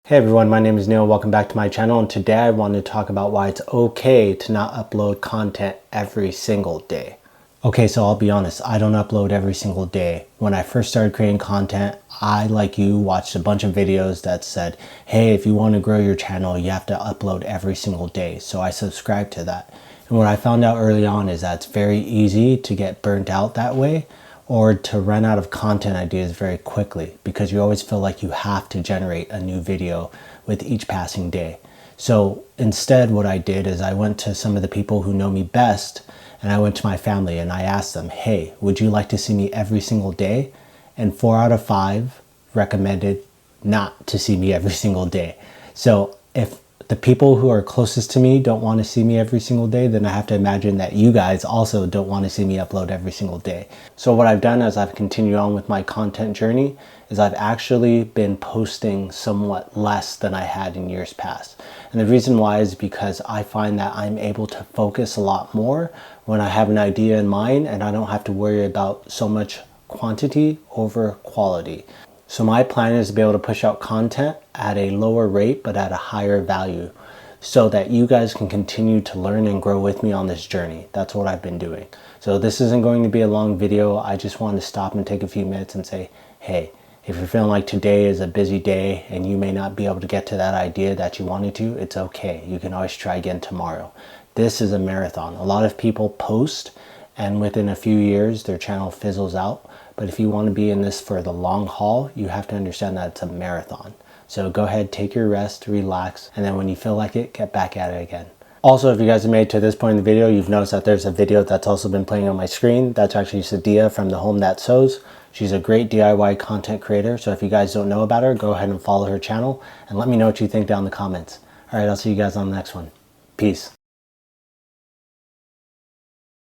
Hey everyone, my name is Neil. Welcome back to my channel, and today I want to talk about why it's okay to not upload content every single day. Okay, so I'll be honest, I don't upload every single day. When I first started creating content, I, like you, watched a bunch of videos that said, hey, if you want to grow your channel, you have to upload every single day. So I subscribed to that. And what I found out early on is that it's very easy to get burnt out that way, or to run out of content ideas very quickly, because you always feel like you have to generate a new video with each passing day. So instead, what I did is I went to some of the people who know me best, and I went to my family and I asked them, hey, would you like to see me every single day? And 4 out of 5 recommended not to see me every single day. So if the people who are closest to me don't want to see me every single day, then I have to imagine that you guys also don't want to see me upload every single day. So what I've done as I've continued on with my content journey is I've actually been posting somewhat less than I had in years past. And the reason why is because I find that I'm able to focus a lot more when I have an idea in mind, and I don't have to worry about so much quantity over quality. So my plan is to be able to push out content at a lower rate but at a higher value, so that you guys can continue to learn and grow with me on this journey. That's what I've been doing. So this isn't going to be a long video. I just wanted to stop and take a few minutes and say, hey, if you're feeling like today is a busy day and you may not be able to get to that idea that you wanted to, it's okay. You can always try again tomorrow. This is a marathon. A lot of people post and within a few years their channel fizzles out. But if you want to be in this for the long haul, you have to understand that it's a marathon. So go ahead, take your rest, relax, and then when you feel like it, get back at it again. Also, if you guys have made it to this point in the video, you've noticed that there's a video that's also been playing on my screen. That's actually Sadia from The Home That Sews. She's a great DIY content creator. So if you guys don't know about her, go ahead and follow her channel and let me know what you think down in the comments. All right, I'll see you guys on the next one. Peace.